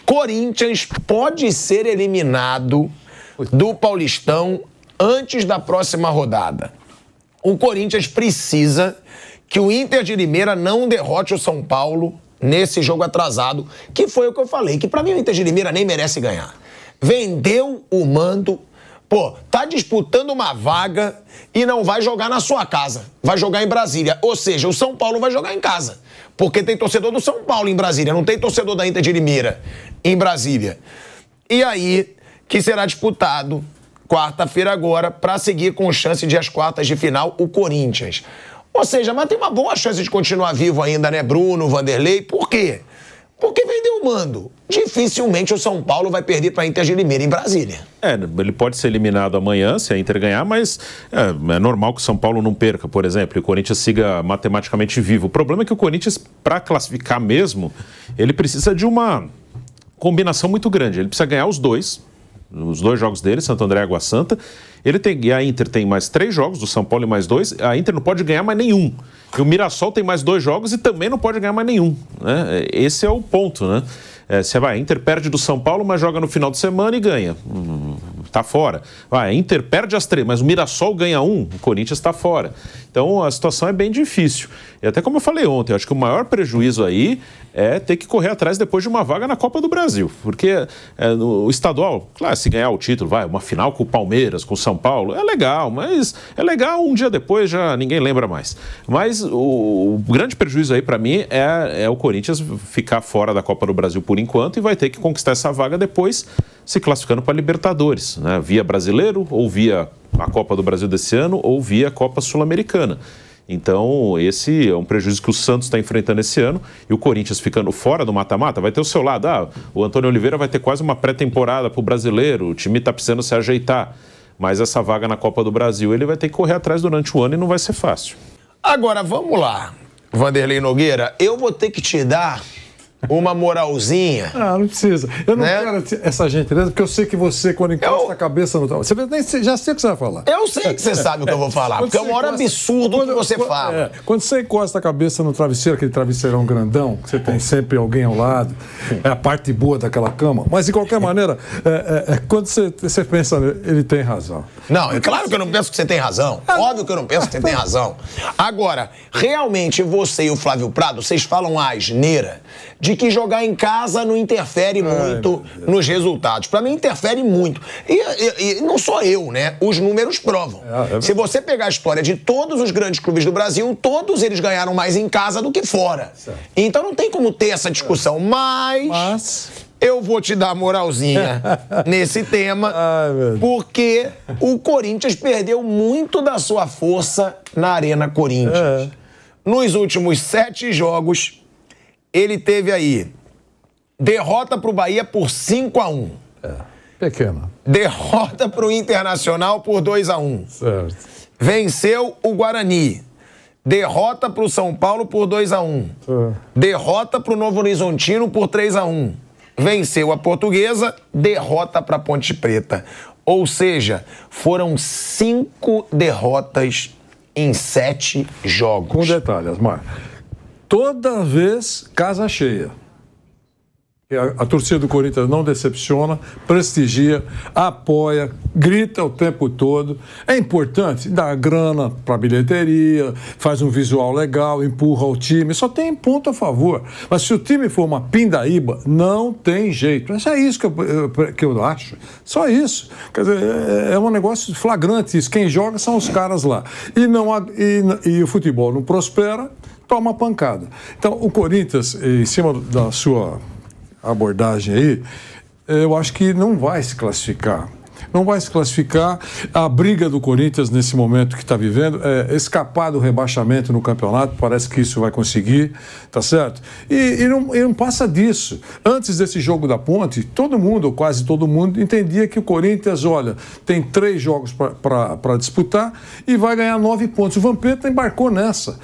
Corinthians pode ser eliminado do Paulistão antes da próxima rodada. O Corinthians precisa que o Inter de Limeira não derrote o São Paulo nesse jogo atrasado, que foi o que eu falei, que pra mim o Inter de Limeira nem merece ganhar. Vendeu o mando, pô, tá disputando uma vaga e não vai jogar na sua casa, vai jogar em Brasília. Ou seja, o São Paulo vai jogar em casa, porque tem torcedor do São Paulo em Brasília, não tem torcedor da Inter de Limeira em Brasília. E aí, que será disputado quarta-feira agora, pra seguir com chance de as quartas de final, o Corinthians. Ou seja, mas tem uma boa chance de continuar vivo ainda, né, Bruno, Vanderlei? Por quê? Porque vendeu o mando. Dificilmente o São Paulo vai perder para a Inter de Limeira em Brasília. Ele pode ser eliminado amanhã se a Inter ganhar, mas é normal que o São Paulo não perca, por exemplo, e o Corinthians siga matematicamente vivo. O problema é que o Corinthians, para classificar mesmo, ele precisa de uma combinação muito grande. Ele precisa ganhar os dois jogos dele, Santo André e Água Santa. E a Inter tem mais 3 jogos, do São Paulo e mais 2. A Inter não pode ganhar mais nenhum. E o Mirassol tem mais 2 jogos e também não pode ganhar mais nenhum, né? Esse é o ponto, né? A Inter perde do São Paulo, mas joga no final de semana e ganha. Tá fora. A Inter perde as 3, mas o Mirassol ganha 1, o Corinthians está fora. Então a situação é bem difícil. E até como eu falei ontem, eu acho que o maior prejuízo aí é ter que correr atrás depois de uma vaga na Copa do Brasil. Porque no estadual, claro, se ganhar o título, uma final com o Palmeiras, com o São Paulo, é legal, mas é legal um dia depois, já ninguém lembra mais. Mas o grande prejuízo aí para mim é o Corinthians ficar fora da Copa do Brasil por enquanto e vai ter que conquistar essa vaga depois, se classificando para Libertadores, né? Via Brasileiro, ou via a Copa do Brasil desse ano, ou via a Copa Sul-Americana. Então, esse é um prejuízo que o Santos está enfrentando esse ano, e o Corinthians ficando fora do mata-mata, vai ter o seu lado. O Antônio Oliveira vai ter quase uma pré-temporada para o Brasileiro, o time está precisando se ajeitar, mas essa vaga na Copa do Brasil ele vai ter que correr atrás durante o ano e não vai ser fácil. Agora, vamos lá, Vanderlei Nogueira, eu vou ter que te dar uma moralzinha. Não precisa. Eu não quero essa gentileza, porque eu sei que você, quando encosta a cabeça no travesseiro, já sei o que você vai falar. Eu sei que você sabe o que eu vou falar, porque é o maior absurdo que você fala. Quando você encosta a cabeça no travesseiro, aquele travesseirão grandão, que você tem sempre alguém ao lado, é a parte boa daquela cama, mas de qualquer maneira, quando você pensa, ele tem razão. Não, é claro que eu não penso que você tem razão. Óbvio que eu não penso que você tem razão. Agora, realmente você e o Flávio Prado, vocês falam a asneira de que jogar em casa não interfere muito nos resultados. Pra mim, interfere muito. E não sou eu, né? Os números provam. Se você pegar a história de todos os grandes clubes do Brasil, todos eles ganharam mais em casa do que fora. Certo. Então não tem como ter essa discussão. Mas eu vou te dar moralzinha nesse tema, porque o Corinthians perdeu muito da sua força na Arena Corinthians. Nos últimos 7 jogos, ele teve aí derrota pro Bahia por 5-1. Pequena. Derrota pro Internacional por 2-1. Certo. Venceu o Guarani. Derrota pro São Paulo por 2-1. Derrota pro Novo Horizontino por 3-1. Venceu a Portuguesa, derrota pra Ponte Preta. Ou seja, foram 5 derrotas em 7 jogos. Com detalhe, Asmar. Toda vez casa cheia. A torcida do Corinthians não decepciona, prestigia, apoia, grita o tempo todo. É importante dar grana para a bilheteria, faz um visual legal, empurra o time, só tem ponto a favor. Mas se o time for uma pindaíba, não tem jeito. É só isso que eu acho. Só isso. Quer dizer, é um negócio flagrante isso. Quem joga são os caras lá. E o futebol não prospera, toma pancada. Então, o Corinthians, em cima da sua abordagem aí, eu acho que não vai se classificar. Não vai se classificar. A briga do Corinthians nesse momento que está vivendo é escapar do rebaixamento no campeonato, parece que isso vai conseguir, tá certo? E não passa disso. Antes desse jogo da Ponte, todo mundo, ou quase todo mundo, entendia que o Corinthians, olha, tem 3 jogos para disputar e vai ganhar 9 pontos. O Vampeta embarcou nessa.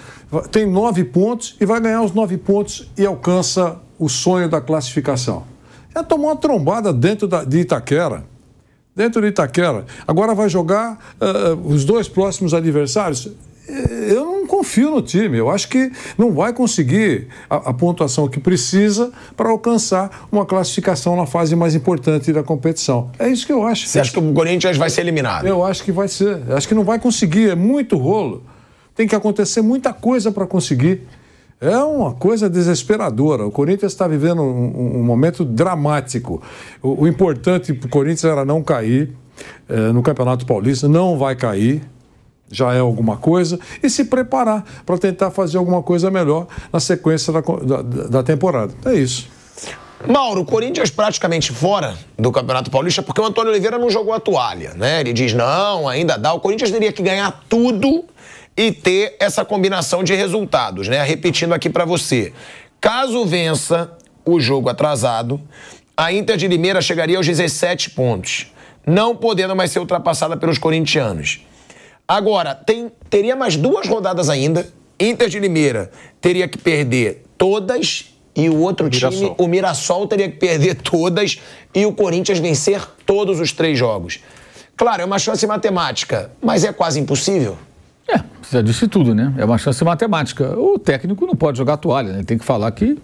Tem 9 pontos e vai ganhar os 9 pontos e alcança o sonho da classificação. Já tomou uma trombada dentro de Itaquera. Agora vai jogar os 2 próximos adversários eu não confio no time. Eu acho que não vai conseguir a pontuação que precisa para alcançar uma classificação na fase mais importante da competição. É isso que eu acho. Você acha que o Corinthians vai ser eliminado? Eu acho que vai ser. Eu acho que não vai conseguir. É muito rolo. Tem que acontecer muita coisa para conseguir. É uma coisa desesperadora. O Corinthians está vivendo um momento dramático. O importante para o Corinthians era não cair no Campeonato Paulista. Não vai cair. Já é alguma coisa, e se preparar para tentar fazer alguma coisa melhor na sequência da temporada. É isso. Mauro, o Corinthians praticamente fora do Campeonato Paulista porque o Antônio Oliveira não jogou a toalha, né? Ele diz, não, ainda dá. O Corinthians teria que ganhar tudo e ter essa combinação de resultados, né? Repetindo aqui para você. Caso vença o jogo atrasado, a Inter de Limeira chegaria aos 17 pontos, não podendo mais ser ultrapassada pelos corintianos. Agora, teria mais 2 rodadas ainda. Inter de Limeira teria que perder todas e o outro time, o Mirassol, teria que perder todas e o Corinthians vencer todos os 3 jogos. Claro, é uma chance matemática, mas é quase impossível. Já disse tudo, né? É uma chance matemática. O técnico não pode jogar a toalha, né? Tem que falar que...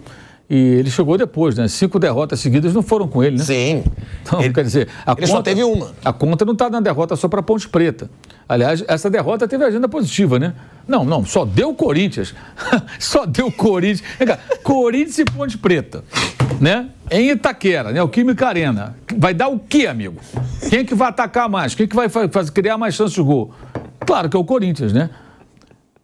E ele chegou depois, né? 5 derrotas seguidas não foram com ele, né? Sim. Então, quer dizer, ele só teve uma. A conta não está na derrota só para Ponte Preta. Aliás, essa derrota teve agenda positiva, né? Não, só deu Corinthians. Só deu Corinthians. Corinthians e Ponte Preta, né? Em Itaquera, né? O Química Arena. Vai dar o quê, amigo? Quem é que vai atacar mais? Quem é que vai criar mais chance de gol? Claro que é o Corinthians, né?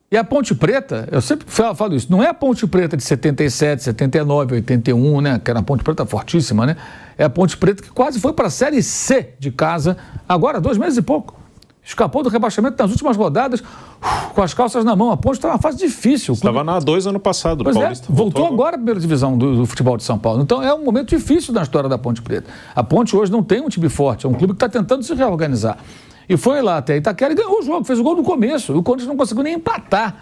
E a Ponte Preta, eu sempre falo isso, não é a Ponte Preta de 77, 79, 81, né? Que era a Ponte Preta fortíssima, né? É a Ponte Preta que quase foi para a Série C de casa, agora 2 meses e pouco. Escapou do rebaixamento nas últimas rodadas, com as calças na mão. A Ponte está numa fase difícil. Estava na A2 ano passado, pois Paulista. Voltou agora a primeira divisão do futebol de São Paulo. Então é um momento difícil na história da Ponte Preta. A Ponte hoje não tem um time forte, é um clube que está tentando se reorganizar. E foi lá até Itaquera e ganhou o jogo, fez o gol no começo. O Corinthians não conseguiu nem empatar.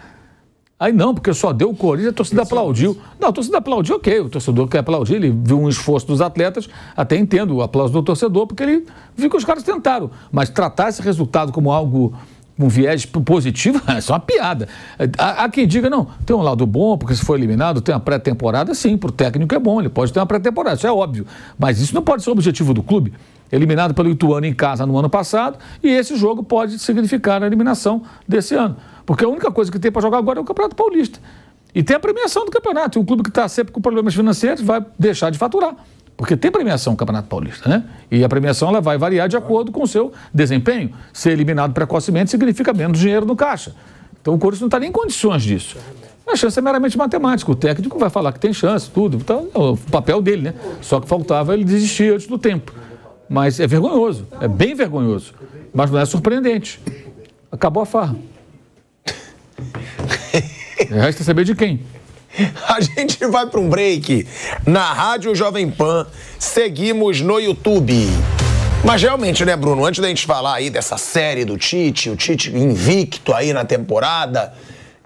Aí não, porque só deu o Corinthians, a torcida aplaudiu. Não, a torcida aplaudiu, ok. O torcedor quer aplaudir, ele viu um esforço dos atletas, até entendo o aplauso do torcedor, porque ele viu que os caras tentaram. Mas tratar esse resultado como algo, um viés positivo, é só uma piada. Há quem diga, não, tem um lado bom, porque se for eliminado, tem uma pré-temporada, sim, para o técnico é bom, ele pode ter uma pré-temporada, isso é óbvio. Mas isso não pode ser o objetivo do clube. Eliminado pelo Ituano em casa no ano passado, e esse jogo pode significar a eliminação desse ano. Porque a única coisa que tem para jogar agora é o Campeonato Paulista. E tem a premiação do campeonato. E um clube que está sempre com problemas financeiros vai deixar de faturar. Porque tem premiação no Campeonato Paulista, né? E a premiação ela vai variar de acordo com o seu desempenho. Ser eliminado precocemente significa menos dinheiro no caixa. Então o Corinthians não está nem em condições disso. A chance é meramente matemática. O técnico vai falar que tem chance, tudo. Então é o papel dele, né? Só que faltava ele desistir antes do tempo. Mas é vergonhoso, é bem vergonhoso. Mas não é surpreendente. Acabou a farra. Resta saber de quem. A gente vai para um break na Rádio Jovem Pan. Seguimos no YouTube. Mas realmente, né, Bruno? Antes da gente falar aí dessa série do Tite, o Tite invicto aí na temporada,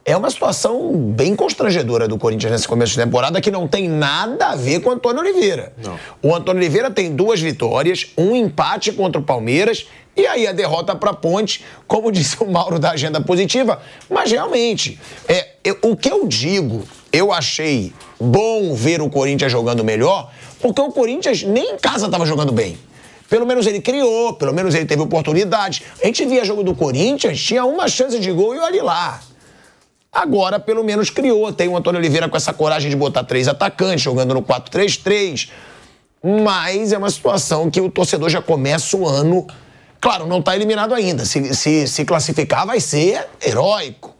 é uma situação bem constrangedora do Corinthians nesse começo de temporada que não tem nada a ver com o Antônio Oliveira. Não. O Antônio Oliveira tem 2 vitórias, um empate contra o Palmeiras e aí a derrota para a Ponte, como disse o Mauro da agenda positiva. Mas realmente, o que eu digo, eu achei bom ver o Corinthians jogando melhor, porque o Corinthians nem em casa estava jogando bem. Pelo menos ele criou, pelo menos ele teve oportunidade. A gente via jogo do Corinthians, tinha uma chance de gol e olha lá. Agora, pelo menos, criou. Tem o Antônio Oliveira com essa coragem de botar 3 atacantes, jogando no 4-3-3. Mas é uma situação que o torcedor já começa o ano... Claro, não está eliminado ainda. Se classificar, vai ser heróico.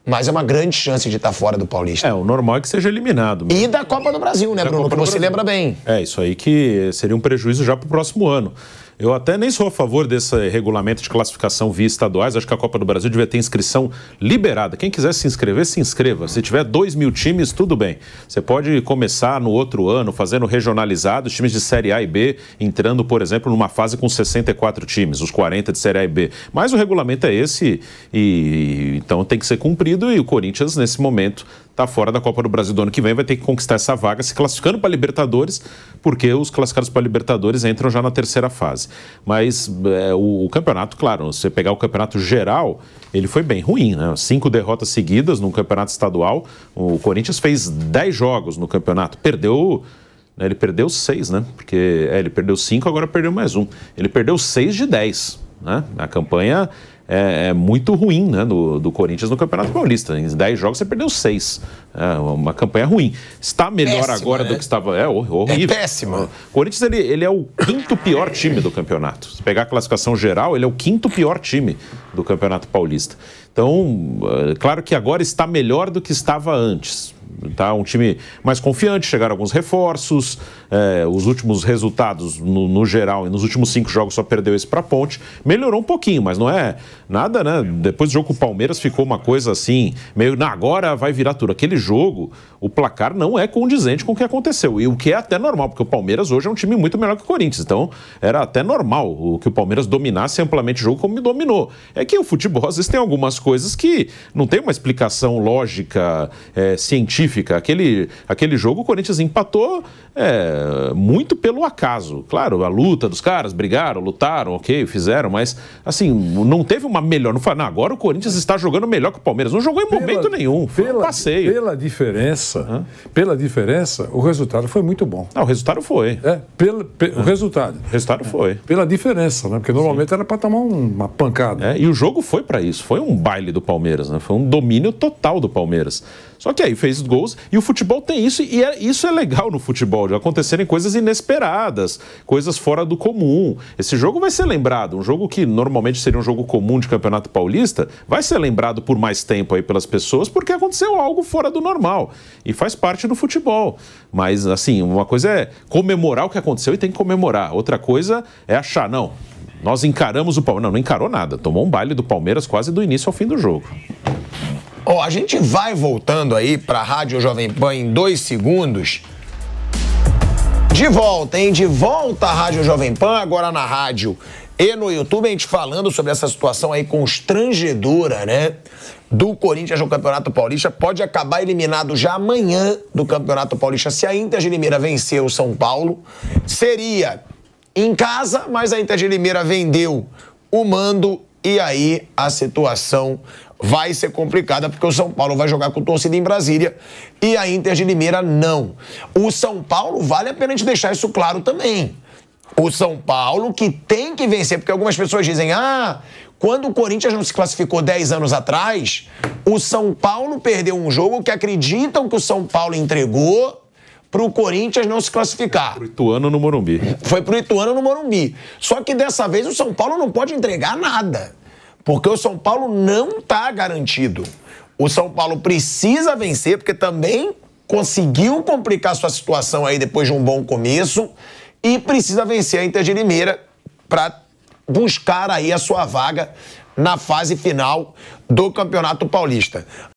Mas é uma grande chance de estar fora do Paulista. O normal é que seja eliminado. E da Copa do Brasil, né, Bruno? Que você lembra bem. Isso aí que seria um prejuízo já para o próximo ano. Eu até nem sou a favor desse regulamento de classificação via estaduais. Acho que a Copa do Brasil devia ter inscrição liberada. Quem quiser se inscrever, se inscreva. Se tiver 2.000 times, tudo bem. Você pode começar no outro ano fazendo regionalizado, os times de Série A e B entrando, por exemplo, numa fase com 64 times, os 40 de Série A e B. Mas o regulamento é esse e então tem que ser cumprido e o Corinthians, nesse momento, está fora da Copa do Brasil do ano que vem, vai ter que conquistar essa vaga, se classificando para a Libertadores, porque os classificados para a Libertadores entram já na terceira fase. Mas o campeonato, claro, se você pegar o campeonato geral, ele foi bem ruim, né? 5 derrotas seguidas no campeonato estadual. O Corinthians fez 10 jogos no campeonato, perdeu... Ele perdeu 6, né? Porque ele perdeu 5, agora perdeu mais 1. Ele perdeu 6 de 10, né? A campanha é muito ruim, né, do Corinthians no Campeonato Paulista. Em 10 jogos você perdeu 6. É uma campanha ruim. Está melhor péssima, agora, né? Do que estava... É horrível. É péssimo. O Corinthians ele é o 5º pior time do campeonato. Se pegar a classificação geral, ele é o 5º pior time do Campeonato Paulista. Então, claro que agora está melhor do que estava antes. Tá um time mais confiante, chegaram alguns reforços, os últimos resultados no geral e nos últimos 5 jogos só perdeu esse para a Ponte, melhorou um pouquinho, mas não é nada, né? Depois do jogo com o Palmeiras ficou uma coisa assim, meio, agora vai virar tudo. Aquele jogo, o placar não é condizente com o que aconteceu, e o que é até normal, porque o Palmeiras hoje é um time muito melhor que o Corinthians, então era até normal que o Palmeiras dominasse amplamente o jogo como dominou. É que o futebol às vezes tem algumas coisas que não tem uma explicação lógica, científica. Aquele jogo o Corinthians empatou muito pelo acaso. Claro, a luta dos caras, brigaram, lutaram, ok, fizeram, mas assim, não teve uma melhor. Não foi, agora o Corinthians está jogando melhor que o Palmeiras. Não jogou em momento nenhum, foi um passeio. Pela diferença, o resultado foi muito bom. O resultado foi. O resultado. O resultado foi. Pela diferença, né? Porque normalmente era para tomar uma pancada. E o jogo foi para isso, foi um baile do Palmeiras, né? Foi um domínio total do Palmeiras. Só que aí fez gols, e o futebol tem isso, e isso é legal no futebol, de acontecerem coisas inesperadas, coisas fora do comum. Esse jogo vai ser lembrado, um jogo que normalmente seria um jogo comum de Campeonato Paulista, vai ser lembrado por mais tempo aí pelas pessoas, porque aconteceu algo fora do normal, e faz parte do futebol. Mas, assim, uma coisa é comemorar o que aconteceu e tem que comemorar, outra coisa é achar, não, nós encaramos o Palmeiras. Não encarou nada, tomou um baile do Palmeiras quase do início ao fim do jogo. A gente vai voltando aí para a Rádio Jovem Pan em 2 segundos. De volta, hein? De volta à Rádio Jovem Pan, agora na rádio e no YouTube, a gente falando sobre essa situação aí constrangedora, né? Do Corinthians no Campeonato Paulista. Pode acabar eliminado já amanhã do Campeonato Paulista. Se a Inter de Limeira vencer o São Paulo, seria em casa, mas a Inter de Limeira vendeu o mando e aí a situação vai ser complicada, porque o São Paulo vai jogar com torcida em Brasília e a Inter de Limeira não. O São Paulo, vale a pena a gente deixar isso claro também. O São Paulo que tem que vencer, porque algumas pessoas dizem, quando o Corinthians não se classificou 10 anos atrás, o São Paulo perdeu um jogo que acreditam que o São Paulo entregou para o Corinthians não se classificar. Pro Ituano no Morumbi. Foi pro Ituano no Morumbi. Só que dessa vez o São Paulo não pode entregar nada, porque o São Paulo não está garantido. O São Paulo precisa vencer, porque também conseguiu complicar sua situação aí depois de um bom começo e precisa vencer a Inter de Limeira para buscar aí a sua vaga na fase final do Campeonato Paulista.